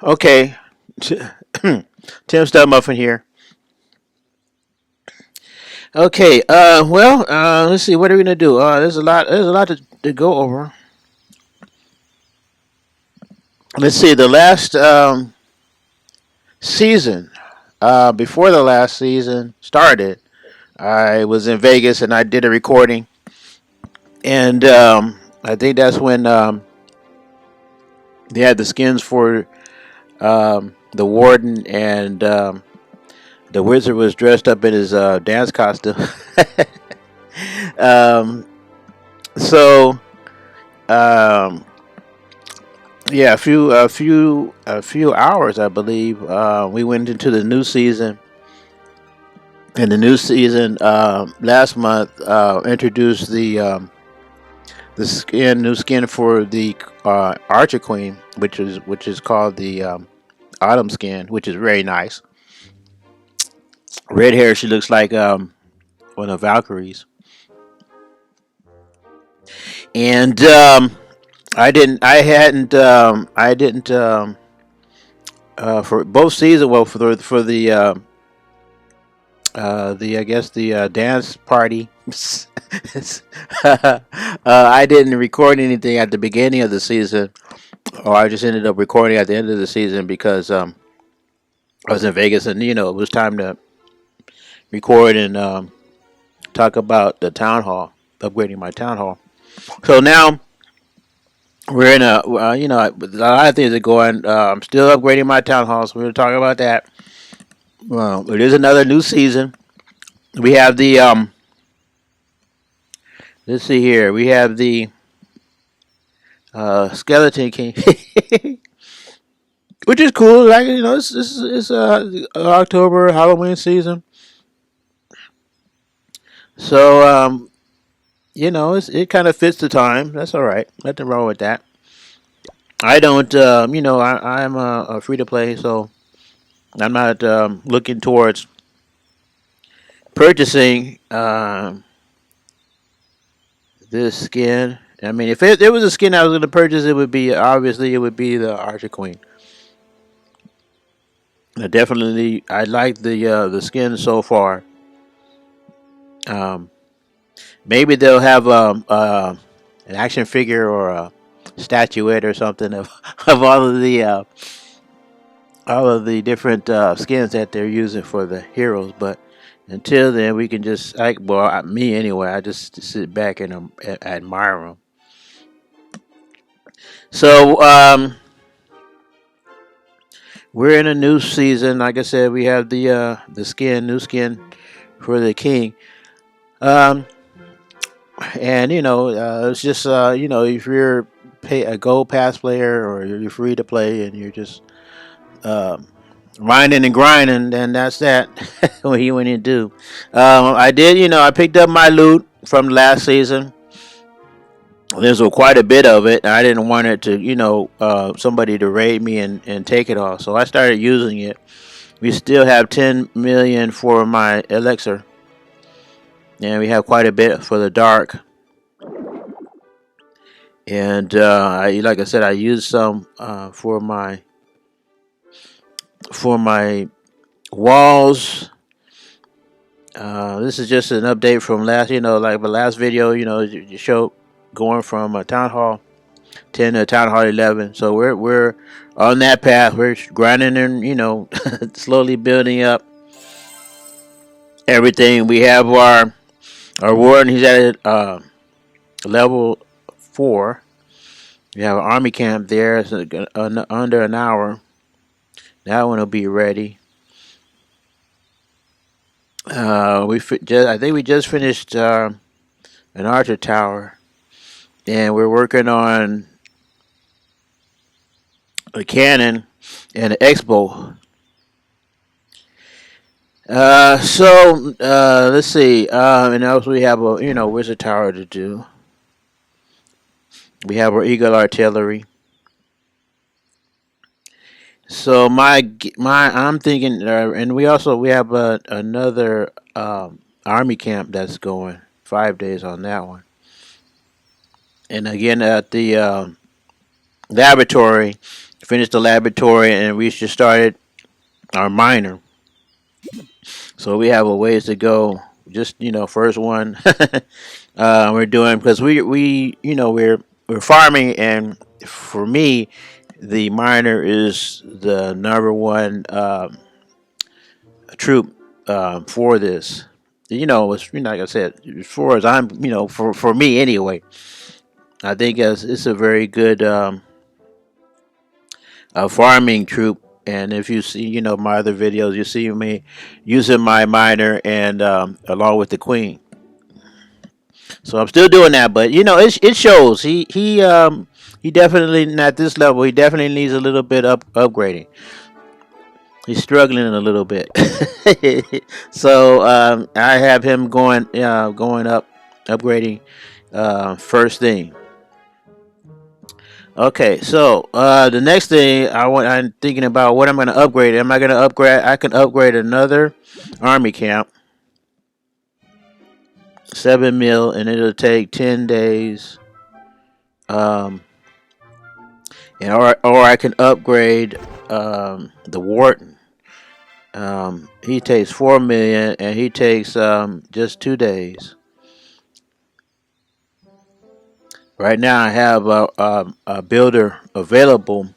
Okay, Tim Studmuffin here. Okay, let's see. What are we gonna do? There's a lot. There's a lot to go over. Let's see. The last season, before the last season started, I was in Vegas and I did a recording, and I think that's when they had the skins for the warden, and the wizard was dressed up in his dance costume. um, so um, yeah, a few hours, I believe. We went into the new season, and the new season last month introduced the new skin for the Archer Queen, which is called the Autumn skin, which is very nice. Red hair, she looks like one of Valkyries, and I didn't for both seasons. Well, for the I guess the dance party. I didn't record anything at the beginning of the season, or I just ended up recording at the end of the season because I was in Vegas and it was time to record and talk about the town hall, upgrading my town hall. So now we're in a lot of things are going. I'm still upgrading my town hall, so we're going to talk about that. Well, it is another new season. We have the let's see here. We have the Skeleton King, which is cool. Like it's October Halloween season, so it kind of fits the time. That's all right. Nothing wrong with that. I don't I'm a free to play, so I'm not looking towards purchasing this skin. I mean, if there was a skin I was going to purchase, it would be the Archer Queen. Definitely, I like the skin so far. Um, Maybe they'll have an action figure or a statuette or something of of all of the different skins that they're using for the heroes. But until then, we can just me anyway. I just sit back and admire them. So we're in a new season. Like I said, we have the new skin for the king. Um, and it's just if you're a gold pass player or you're free to play and you're just um, grinding and grinding, then that's that. What you want to do? I did. I picked up my loot from last season. There's quite a bit of it. I didn't want it to, somebody to raid me and take it all. So I started using it. We still have 10 million for my elixir, and we have quite a bit for the dark. And like I said, I used some for my walls. This is just an update from last, like the last video. You show going from a town hall 10 to town hall 11. So we're on that path. We're grinding and slowly building up everything. We have our warden. He's at level 4. We have an army camp there. It's under an hour. That one will be ready. I think we just finished an archer tower, and we're working on a cannon and an X-bow. Let's see. And also we have a wizard tower to do. We have our eagle artillery. So I'm thinking, and we have another army camp that's going 5 days on that one, and again at the laboratory finished the laboratory, and we just started our minor. So we have a ways to go. Just first one we're doing because we're farming, and for me, the minor is the number one troop for this. It's like I said, as far as I'm, for me anyway, I think it's a very good farming troop. And if you see, my other videos, you see me using my miner and along with the queen. So I'm still doing that, but it shows. He definitely at this level. He definitely needs a little bit upgrading. He's struggling a little bit. So I have him going up, upgrading first thing. Okay, so the next thing I'm thinking about what I'm going to upgrade. Am I going to upgrade? I can upgrade another army camp, 7 mil, and it'll take 10 days. And or I can upgrade the Warden. He takes 4 million, and he takes just 2 days. Right now, I have a builder available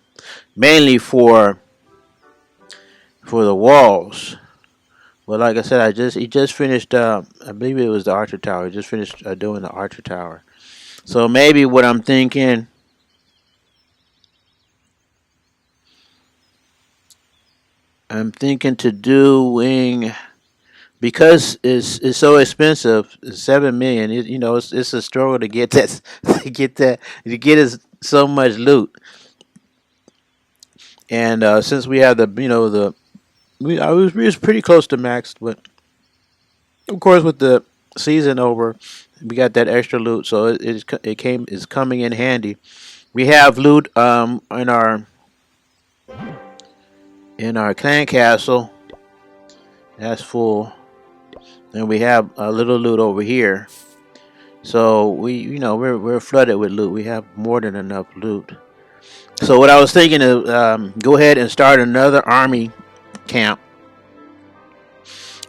mainly for the walls. Well, like I said, he just finished. I believe it was the Archer Tower. He just finished doing the Archer Tower. So maybe what I'm thinking. I'm thinking to doing, because it's so expensive. 7 million. It's a struggle to get that to get so much loot. And since we have I was pretty close to max, but of course with the season over, we got that extra loot, so it's coming in handy. We have loot in our clan castle. That's full. And we have a little loot over here. So we're flooded with loot. We have more than enough loot. So what I was thinking is go ahead and start another army camp,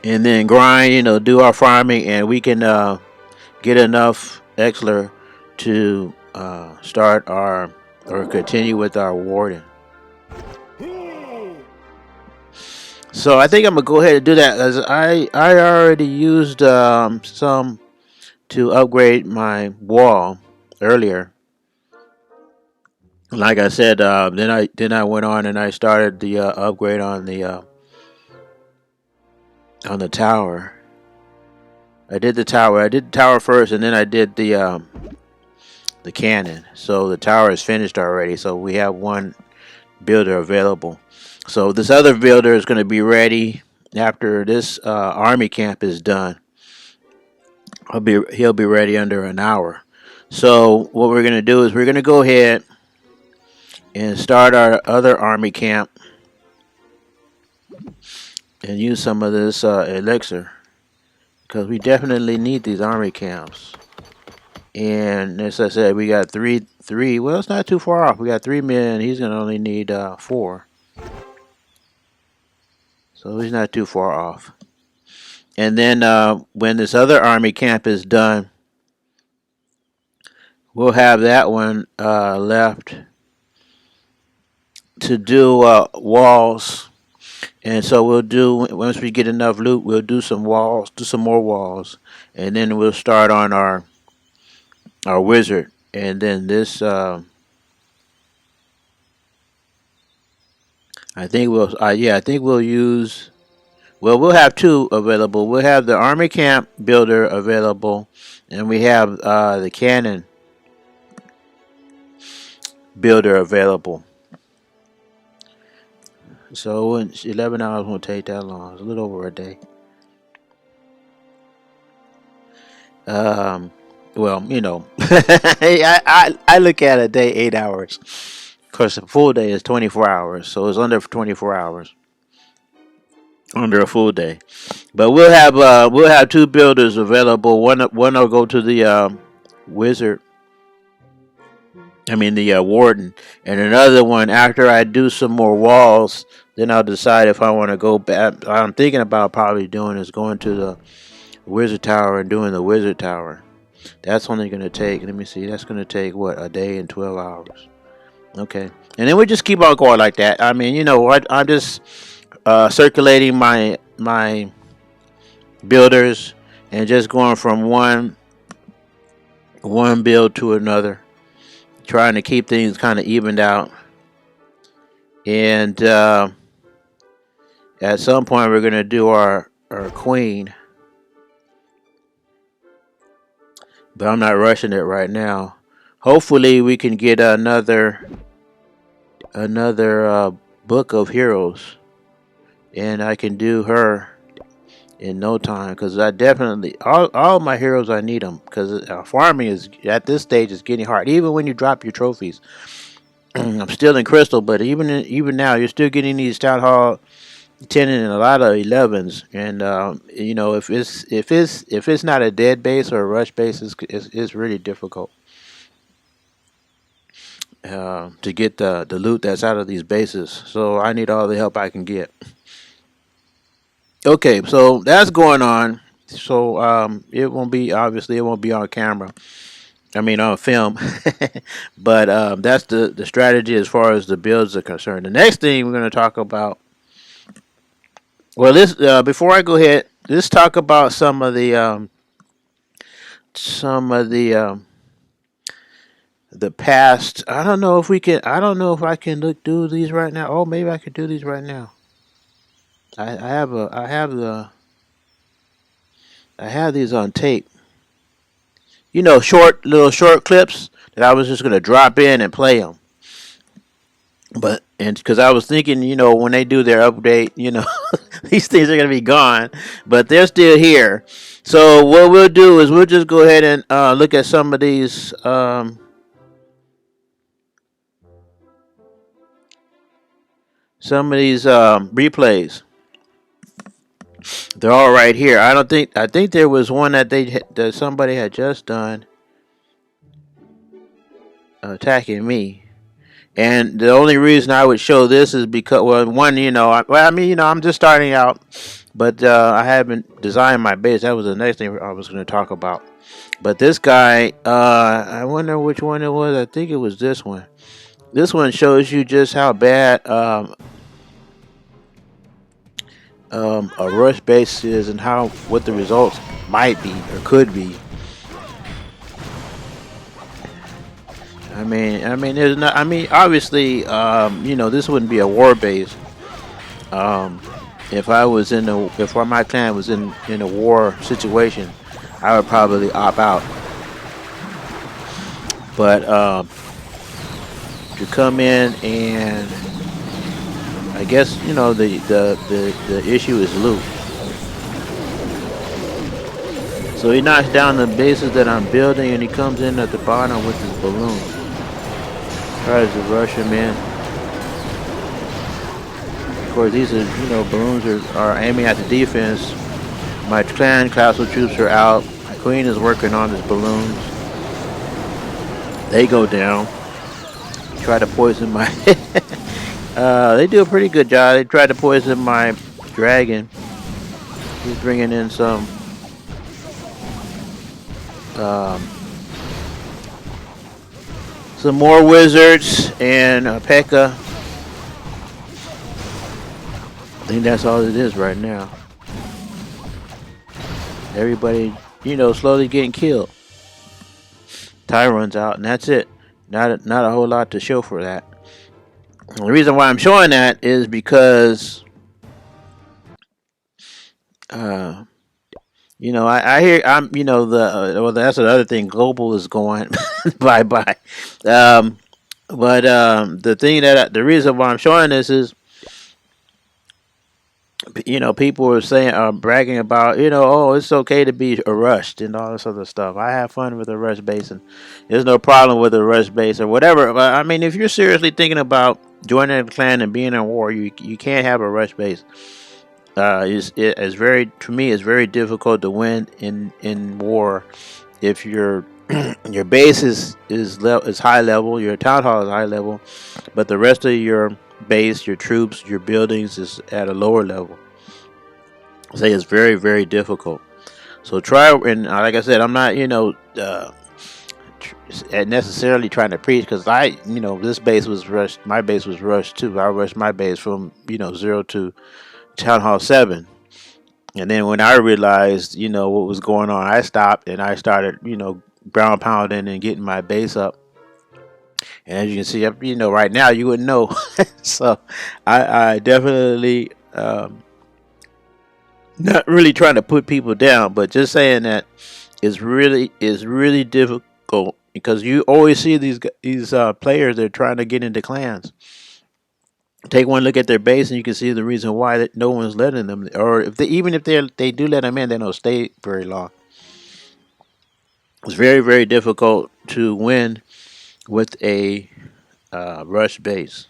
and then grind. Do our farming, and we can get enough Exler to start or continue with our warden. So I think I'm gonna go ahead and do that, as I already used some to upgrade my wall earlier. Like I said, then I went on and I started the upgrade on the tower. I did the tower first, and then I did the cannon. So the tower is finished already. So we have one builder available. So this other builder is going to be ready after this army camp is done. He'll be ready under an hour. So what we're going to do is we're going to go ahead and start our other army camp and use some of this elixir, because we definitely need these army camps. And as I said, we got three. Well, it's not too far off. We got 3 million. He's going to only need 4. So he's not too far off. And then when this other army camp is done, we'll have that one left to do walls. And so we'll do, once we get enough loot, we'll do some walls, do some more walls, and then we'll start on our wizard. And then this, I think we'll use. Well, we'll have 2 available. We'll have the army camp builder available, and we have the cannon builder available. So 11 hours won't take that long. It's a little over a day. Well, I look at a day 8 hours. Of course, a full day is 24 hours, so it's under 24 hours. Under a full day, but we'll have 2 builders available. One will go to the wizard, I mean the warden, and another one after I do some more walls. Then I'll decide if I want to go back. What I'm thinking about probably doing is going to the wizard tower and doing the wizard tower. That's only going to take. Let me see. That's going to take what, a day and 12 hours. Okay, and then we just keep on going like that. I mean, I'm just circulating my builders and just going from one build to another, trying to keep things kind of evened out. And at some point, we're gonna do our queen, but I'm not rushing it right now. Hopefully, we can get another book of heroes, and I can do her in no time, because I definitely all my heroes, I need them, because farming is at this stage is getting hard. Even when you drop your trophies, I'm still in crystal, but even now you're still getting these town hall 10 and a lot of 11s, and if it's not a dead base or a rush base, it's really difficult to get the loot that's out of these bases. So I need all the help I can get. Okay, so that's going on. So it won't be, obviously it won't be on camera. I mean on film, but that's the strategy as far as the builds are concerned. The next thing we're going to talk about. Well, this before I go ahead, let's talk about some of the past. I don't know if we can. I don't know if I can do these right now. Oh, maybe I could do these right now. I have these on tape. Little short clips that I was just gonna drop in and play them. But and because I was thinking, when they do their update, these things are gonna be gone, but they're still here. So what we'll do is we'll just go ahead and look at some of these replays. They're all right here. I think there was one that somebody had just done attacking me. And the only reason I would show this is because, well, one, I'm just starting out, but I haven't designed my base. That was the next thing I was going to talk about. But this guy, I wonder which one it was. I think it was this one. This one shows you just how bad a rush base is, and what the results might be or could be. There's not. Obviously, this wouldn't be a war base. If my clan was in a war situation, I would probably opt out. But to come in and, I guess, the issue is loot. So he knocks down the bases that I'm building, and he comes in at the bottom with his balloon. Tries to rush him in. Of course, these balloons are aiming at the defense. My clan castle troops are out. My queen is working on his balloons. They go down. Try to poison my. They do a pretty good job. They try to poison my dragon. He's bringing in some. Some more wizards and P.E.K.K.A. I think that's all it is right now. Everybody, slowly getting killed. Tie runs out, and that's it. Not a whole lot to show for that. And the reason why I'm showing that is because, I hear that's another thing. Global is going bye bye. But the reason why I'm showing this is, people are saying, bragging about, oh, it's okay to be rushed and all this other stuff. I have fun with a rush base, and there's no problem with a rush base or whatever. But if you're seriously thinking about joining a clan and being in war, you can't have a rush base. To me, it's very difficult to win in war if you're Your base is high level. Your town hall is high level, but the rest of your base, your troops, your buildings is at a lower level. Say it's very difficult. So try, and like I said, I'm not necessarily trying to preach, because this base was rushed. My base was rushed too. I rushed my base from 0 to Town Hall 7. And then when I realized, what was going on, I stopped and I started, ground pounding and getting my base up. And as you can see, right now you wouldn't know. So I definitely not really trying to put people down, but just saying that is really difficult, because you always see these players that are trying to get into clans. Take one look at their base, and you can see the reason why that no one's letting them, or if they do let them in, they don't stay very long. It's very difficult to win with a rush base.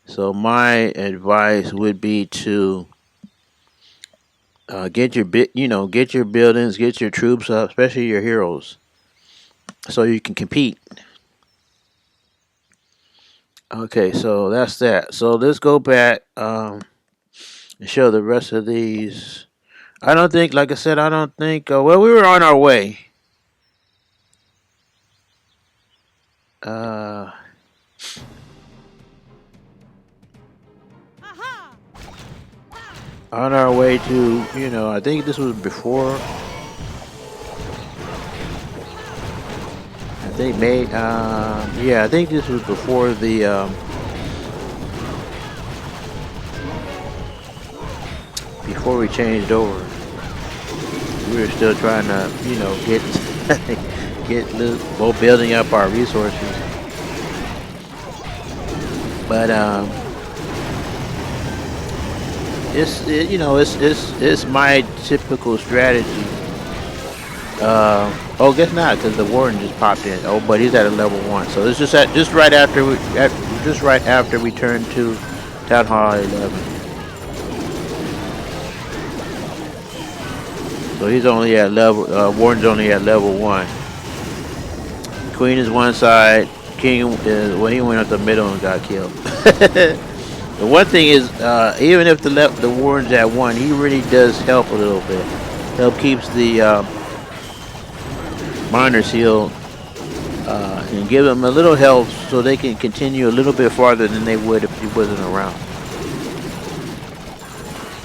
So my advice would be to get get your buildings, get your troops up, especially your heroes, so you can compete. Okay, so that's that. So let's go back and show the rest of these. I don't think, like I said, I don't think. Well, we were on our way. Uh, on our way to, I think this was before. I think yeah, I think this was before before we changed over. We were still trying to, get both building up our resources. But it's my typical strategy. Oh, guess not, because the warden just popped in. Oh, but he's at a level 1, so it's just right after we turn to Town Hall 11. So he's only at level. Warden's only at level 1. Queen is one side. King is, well, he went up the middle and got killed. The one thing is, even if the warden's at 1, he really does help a little bit. Help keeps the miners healed, and give them a little help so they can continue a little bit farther than they would if he wasn't around.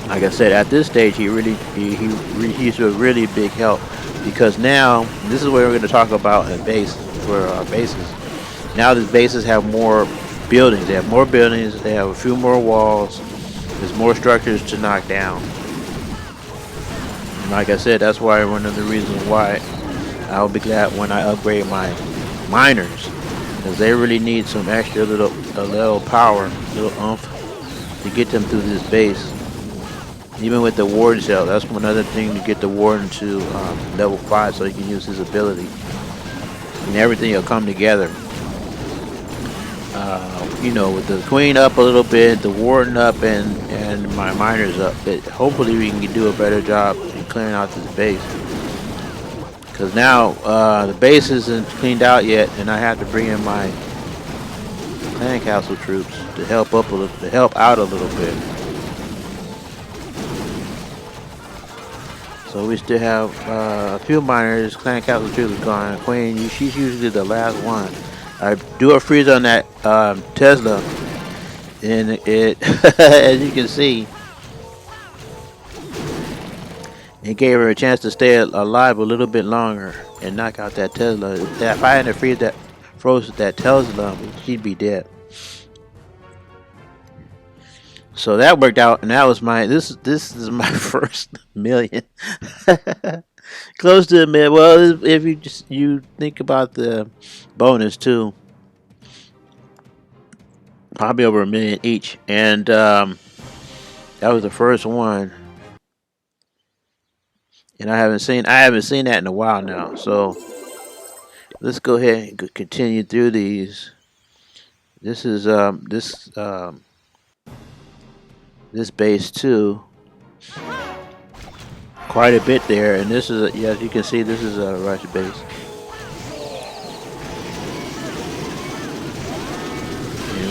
Like I said, at this stage, he's a really big help, because now this is what we're going to talk about a base for our bases. Now the bases have more buildings. They have more buildings. They have a few more walls. There's more structures to knock down. And like I said, that's why one of the reasons why I'll be glad when I upgrade my miners, because they really need some extra little power, little oomph to get them through this base. Even with the warden cell, that's another thing to get the warden to level 5 so he can use his ability, and everything will come together. With the queen up a little bit, the warden up, and my miners up. Hopefully we can do a better job in clearing out this base. Because now the base isn't cleaned out yet, and I have to bring in my clan castle troops to help out a little bit. So we still have a few miners. Clan castle troops are gone. Queen, she's usually the last one. I do a freeze on that Tesla, and it, as you can see, it gave her a chance to stay alive a little bit longer and knock out that Tesla. If I hadn't froze that Tesla, she'd be dead. So that worked out, and that was this is my first million. Close to a million. Well, if you think about the bonus too, probably over $1 million each, and that was the first one. And I haven't seen that in a while now. So let's go ahead and continue through these. This is this base too. Quite a bit there, and this is as you can see, this is a rush base.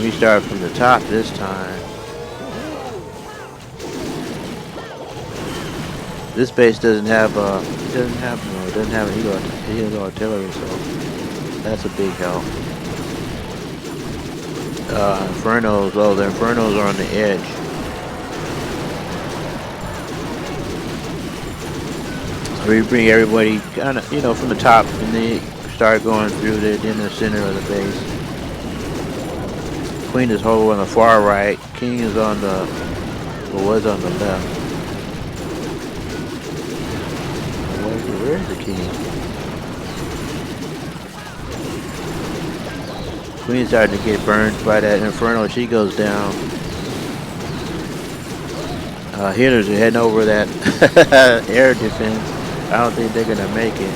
me start from the top this time. This base doesn't have healer artillery, so that's a big help. Infernos, oh, the Infernos are on the edge. So we bring everybody kind of, you know, from the top, and they start going through the center of the base. Queen is over on the far right. King is on the, or was on the left. Where is the king? Queen's starting to get burned by that Inferno. She goes down. Hitters are heading over that air defense. I don't think they're gonna make it.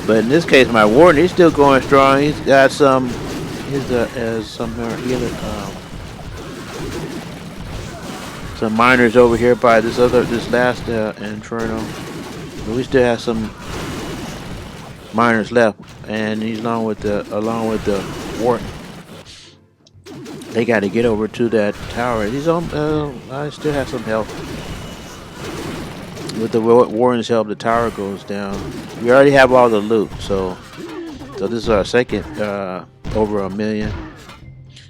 But in this case, my warden, he's still going strong. He's got some. Some healer. Some miners over here by this last Inferno. But we still have some miners left, and he's along with the warden. They got to get over to that tower. He's on. I still have some help. With the warden's help, the tower goes down. We already have all the loot, so this is our second over 1 million.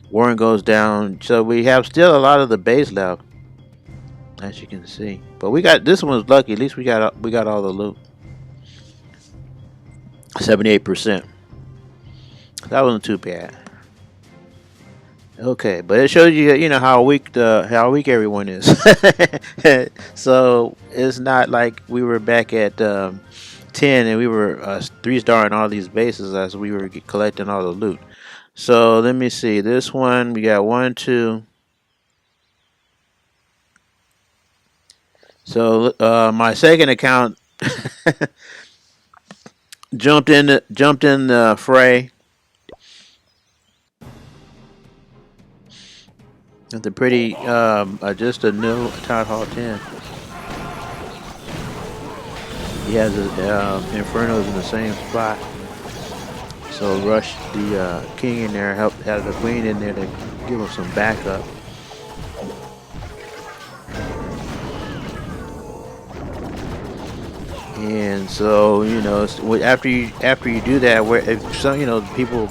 Warren goes down, so we have still a lot of the base left, as you can see. But we got, this one was lucky. At least we got all the loot. 78%. That wasn't too bad. Okay, but it shows you, you know, how weak everyone is. So it's not like we were back at 10 and we were 3-starring all these bases as we were collecting all the loot. So let me see. This one we got 1, 2. So my second account jumped in the fray. It's a pretty, just a new Town Hall 10. He has his Infernos in the same spot. So rush the king in there, have the queen in there to give him some backup. And so, you know, after you do that, where if some, you know, people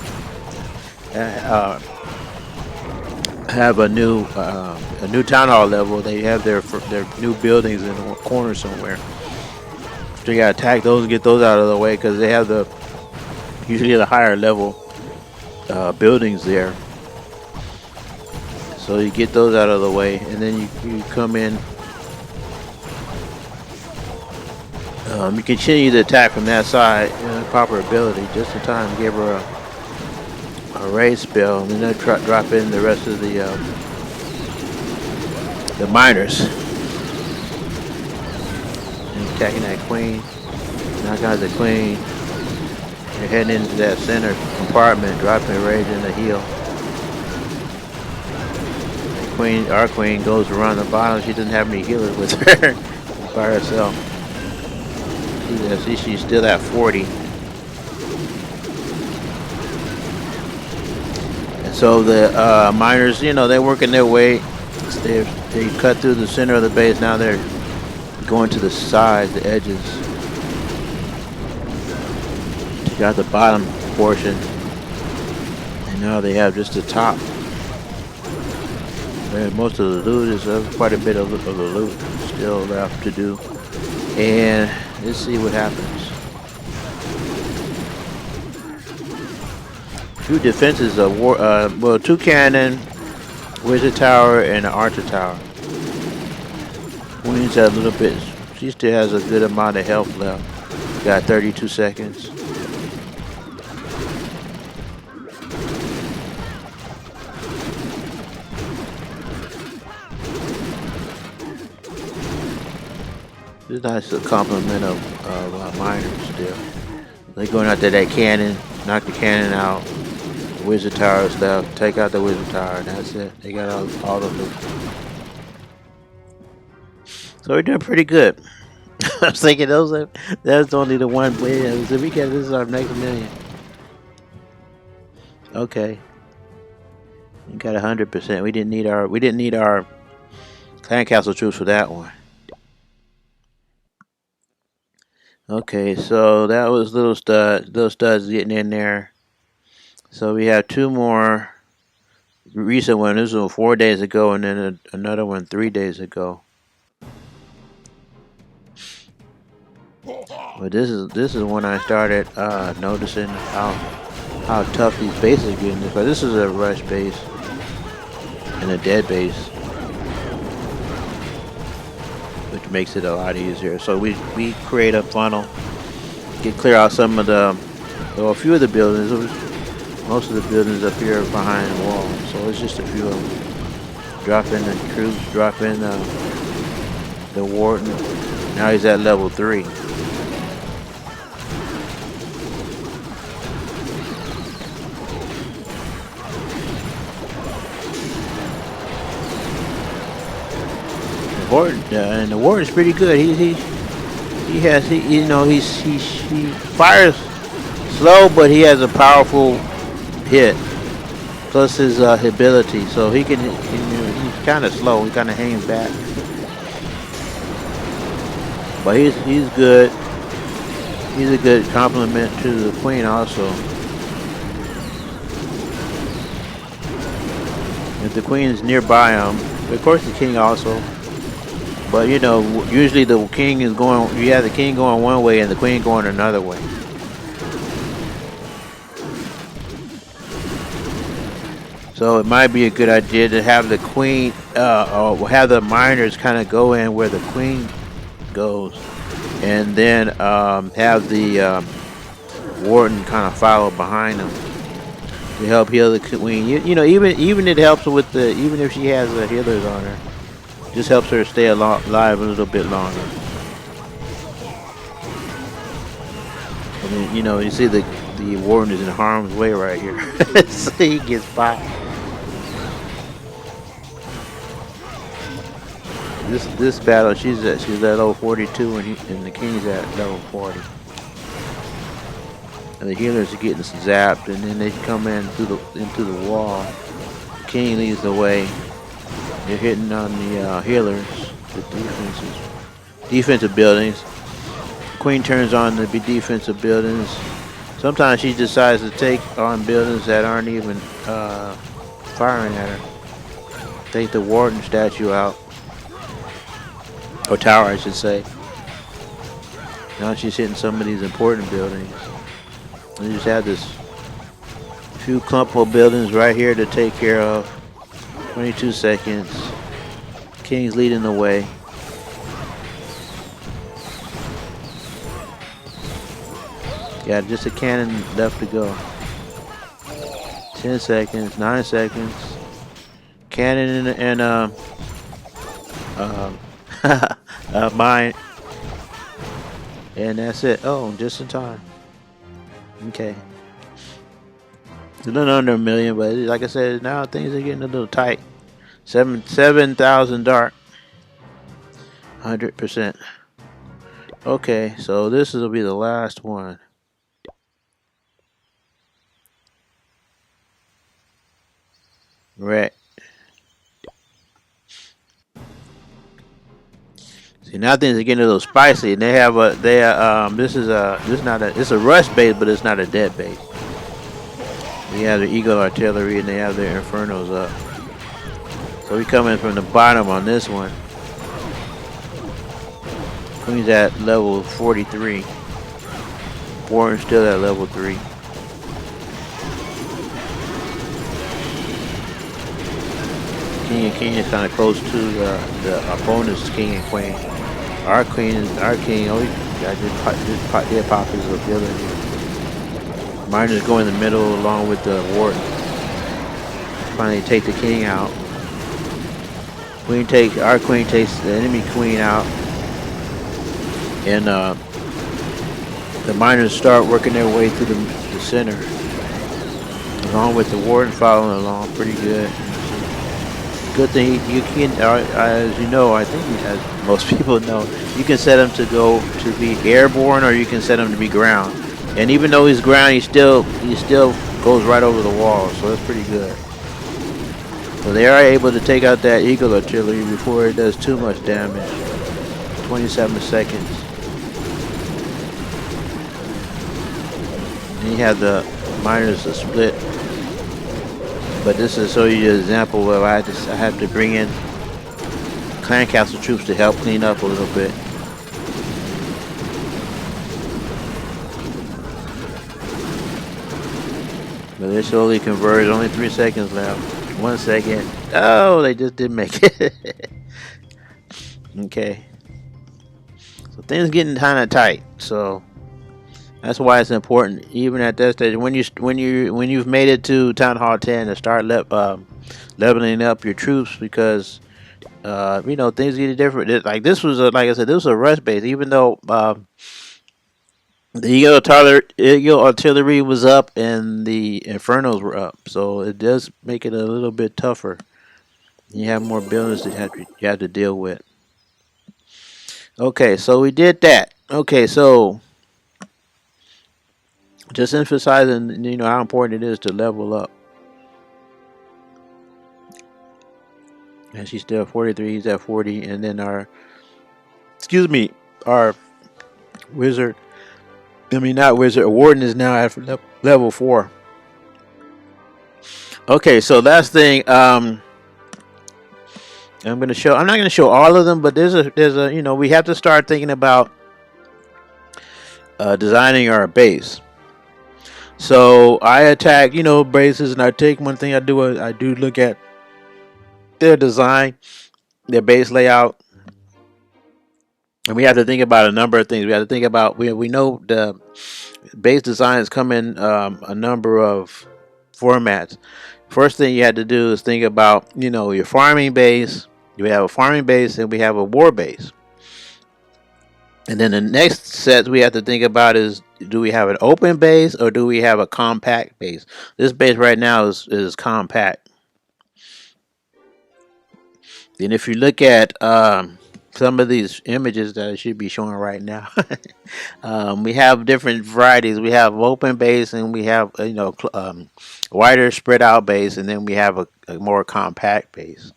have a new town hall level, they have their new buildings in a corner somewhere. So you gotta attack those and get those out of the way, because they have usually the higher level buildings there. So you get those out of the way, and then you come in. You continue to attack from that side, proper ability, just in time to give her a raid spell, and then drop in the rest of the miners. And attacking that queen, knock out the queen. You're heading into that center compartment, dropping rage in the heel. The our queen goes around the bottom. She doesn't have any healers with her by herself. She's still at 40. And so the miners, you know, they're working their way. They cut through the center of the base. Now they're going to the sides, the edges. They got the bottom portion, and now they have just the top. And most of the loot is quite a bit of the loot still left to do. And let's see what happens. 2 defenses of war. Well, 2 cannon, wizard tower, and an archer tower. Queen's a little bit. She still has a good amount of health left. Got 32 seconds. It's a nice compliment of miners still. They're going after that cannon, knock the cannon out. The wizard tower is left. Take out the wizard tower, and that's it. They got all the loot. So we're doing pretty good. I was thinking that's only the one way. So we get, this is our next million. Okay, you got 100%. We didn't need our clan castle troops for that one. Okay, so that was little stud. Little studs getting in there. So we have two more recent one. This was 4 days ago, and then another one 3 days ago. But this is when I started noticing how tough these bases are getting. Because this is a rush base and a dead base, which makes it a lot easier. So we create a funnel, clear out some of a few of the buildings. Most of the buildings up here behind the wall. So it's just a few of them. Drop in the troops, drop in the warden. Now he's at level 3. And the warden's pretty good. He fires slow, but he has a powerful hit. Plus his ability, so he's kind of slow. He kind of hangs back, but he's good. He's a good complement to the queen also. If the queen is nearby him, of course the king also. But you know, usually the king is going. You have the king going one way and the queen going another way. So it might be a good idea to have the queen, or have the miners kind of go in where the queen goes, and then have the warden kind of follow behind them to help heal the queen. You know, even it helps with even if she has the healers on her. Just helps her stay alive a little bit longer. I mean, you know, you see the warden is in harm's way right here, so he gets by. This battle, she's at level 42, and the king's at level 40. And the healers are getting zapped, and then they come in into the wall. The king leads the way. They're hitting on the healers, the defensive buildings. Queen turns on the defensive buildings. Sometimes she decides to take on buildings that aren't even firing at her. Take the warden statue out, or tower, I should say. Now she's hitting some of these important buildings. We just have this few clump of buildings right here to take care of. 22 seconds. King's leading the way. Got just a cannon left to go. 10 seconds, 9 seconds. Cannon and mine. And that's it. Oh, just in time. Okay. A little under a million, but like I said, now things are getting a little tight. 7,000 dark. 100%. Okay, so this will be the last one. Right. See, now things are getting a little spicy, and this is a rush base, but it's not a dead base. They have the Eagle artillery and they have their infernos up. So we come in from the bottom on this one. Queen's at level 43. Warren's still at level 3. King and king is kind of close to the opponent's king and queen. Our king, oh, I did pop his ability. Miners go in the middle along with the warden. Finally take the king out. Our queen takes the enemy queen out. And the miners start working their way through the center. Along with the warden following along pretty good. Good thing you can, as you know, I think as most people know, you can set him to be airborne, or you can set him to be ground. And even though he's ground, he's still goes right over the wall, so that's pretty good. So they are able to take out that Eagle artillery before it does too much damage. 27 seconds. And you have the miners to split. But this is so you an example where I have to bring in clan castle troops to help clean up a little bit. But they slowly converge. Only 3 seconds left. 1 second. Oh, they just didn't make it. Okay. So things getting kind of tight. So that's why it's important, even at that stage, when you've made it to Town Hall 10, to start leveling up your troops, because things get different. Like this was like I said, this was a rush base. Even though the Eagle artillery was up and the Infernos were up, so it does make it a little bit tougher. You have more buildings that you have to deal with. Okay, so we did that. Okay, so just emphasizing, how important it is to level up. And she's still at 43, he's at 40, and then our wizard, warden is now at level 4. Okay, so last thing, I'm not going to show all of them, but there's a we have to start thinking about designing our base. So I attack, bases, and I take one thing I do look at their design, their base layout, and we have to think about a number of things. We have to think about we know the base designs come in a number of formats. First thing you had to do is think about your farming base. We have a farming base and we have a war base. And then the next set we have to think about is, do we have an open base or do we have a compact base? This base right now is compact. And if you look at some of these images that I should be showing right now, we have different varieties. We have open base, and we have wider spread out base, and then we have a more compact base.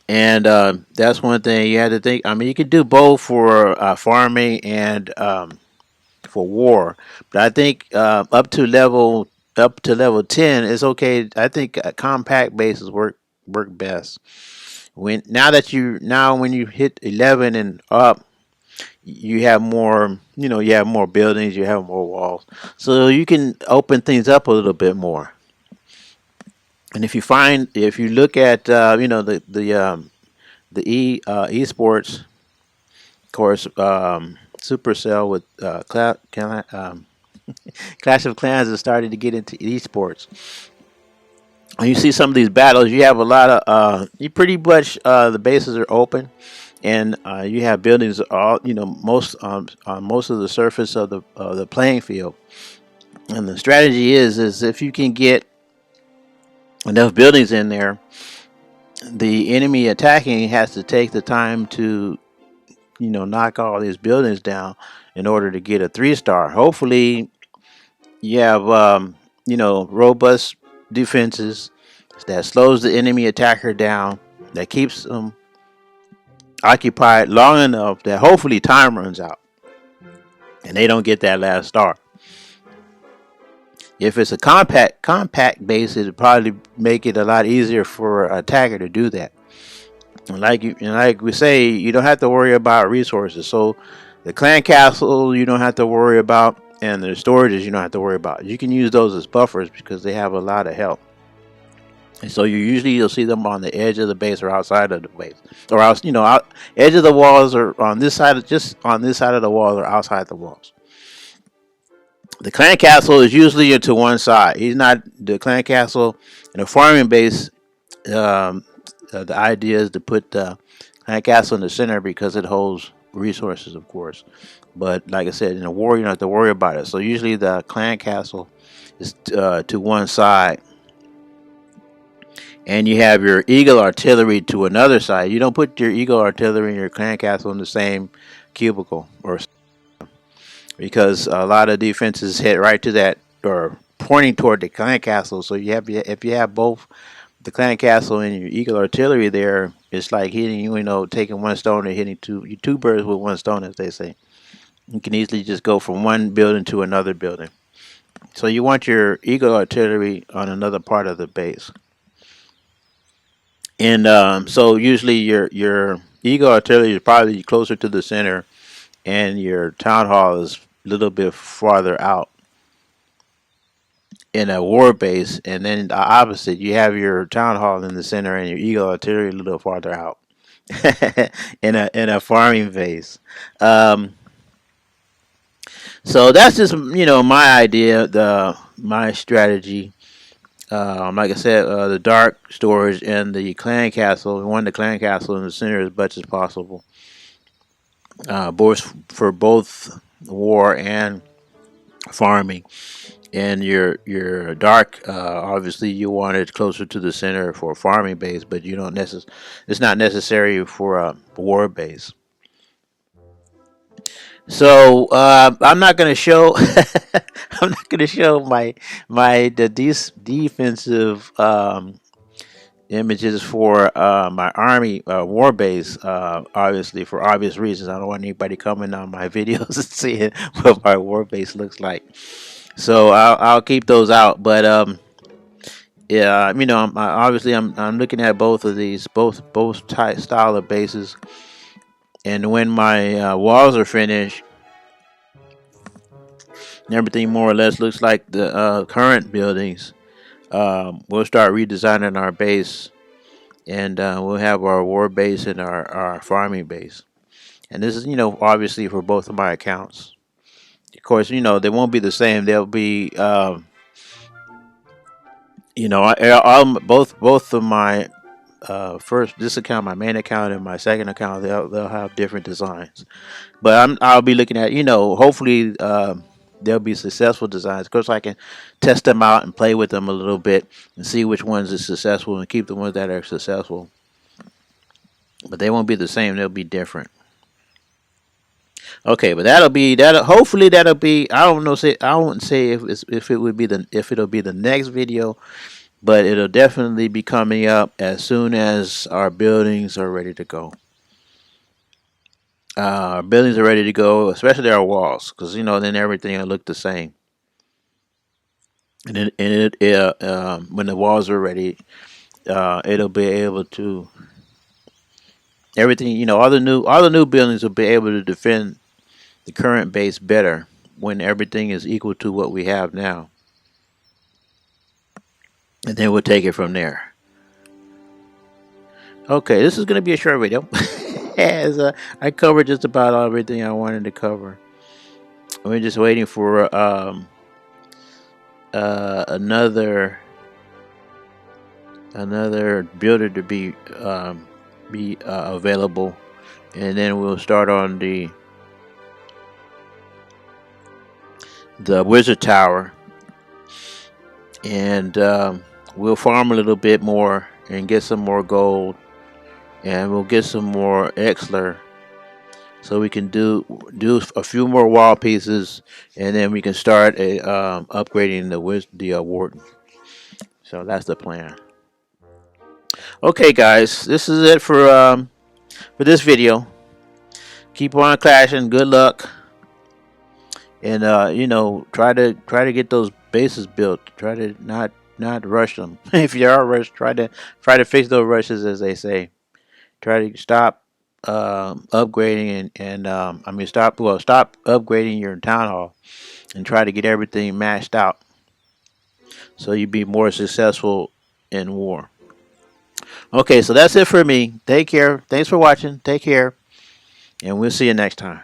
And that's one thing you have to think. I mean, you could do both for farming and for war, but I think up to level 10 is okay. I think compact bases work best. When you hit 11 and up, you have more buildings, you have more walls, so you can open things up a little bit more. And if you look at the esports, of course, Supercell with Clash of Clans has started to get into esports. And you see some of these battles, you have a lot of you pretty much the bases are open, and you have buildings all most on most of the surface of the playing field. And the strategy is if you can get enough buildings in there, the enemy attacking has to take the time to knock all these buildings down in order to get a 3-star. Hopefully you have robust defenses that slows the enemy attacker down, that keeps them occupied long enough that hopefully time runs out and they don't get that last star. If it's a compact base, it'll probably make it a lot easier for an attacker to do that. And like we say, you don't have to worry about resources. So the clan castle you don't have to worry about, and the storages you don't have to worry about. You can use those as buffers because they have a lot of help. And so you'll see them on the edge of the base or outside of the base, or edge of the walls, or on this side of the walls, or outside the walls. The clan castle is usually to one side. The clan castle in a farming base. The idea is to put the clan castle in the center because it holds resources, of course. But like I said, in a war, you don't have to worry about it. So usually the clan castle is to one side, and you have your Eagle artillery to another side. You don't put your Eagle artillery and your clan castle in the same cubicle, or because a lot of defenses hit right to that or pointing toward the clan castle. So if you have both the clan castle and your eagle artillery there, it's like hitting taking one stone and hitting two birds with one stone, as they say. You can easily just go from one building to another building. So you want your eagle artillery on another part of the base, and so usually your eagle artillery is probably closer to the center, and your town hall is a little bit farther out in a war base, and then the opposite, you have your town hall in the center and your eagle artillery a little farther out in a farming base. Um, so that's just my idea, the my strategy. Like I said, the dark storage and the clan castle. We want the clan castle in the center as much as possible, both for both war and farming. And your dark, obviously, you want it closer to the center for a farming base, but you don't it's not necessary for a war base. So I'm not going to show I'm not going to show my defensive images for my army war base. Obviously, for obvious reasons, I don't want anybody coming on my videos and seeing what my war base looks like. So I'll keep those out. But yeah, obviously I'm looking at both of these, both type style of bases, and when my walls are finished, and everything more or less looks like the current buildings, we'll start redesigning our base, and we'll have our war base and our farming base. And this is obviously for both of my accounts. Of course, they won't be the same. They'll be both of my first this account, my main account, and my second account, they'll have different designs. But I'll be looking at hopefully they'll be successful designs. Of course, I can test them out and play with them a little bit and see which ones are successful and keep the ones that are successful. But they won't be the same. They'll be different. Okay, but that'll hopefully that'll be. I don't know. I won't say if it would be if it'll be the next video, but it'll definitely be coming up as soon as our buildings are ready to go. Our buildings are ready to go, especially our walls, because then everything will look the same. And when the walls are ready, it'll be able to everything. All the new buildings will be able to defend the current base better when everything is equal to what we have now. And then we'll take it from there. Okay, this is going to be a short video. As I covered just about everything I wanted to cover. We're just waiting for another builder to be available, and then we'll start on the wizard tower, and we'll farm a little bit more and get some more gold, and we'll get some more Exler, so we can do a few more wall pieces, and then we can start upgrading the warden. So that's the plan. Okay, guys, this is it for this video. Keep on clashing. Good luck, and try to get those bases built. Try to not rush them. If you are rushed, try to fix those rushes, as they say. Try to stop upgrading and stop upgrading your town hall, and try to get everything mashed out so you be more successful in war. Okay, so that's it for me. Take care. Thanks for watching. Take care, and we'll see you next time.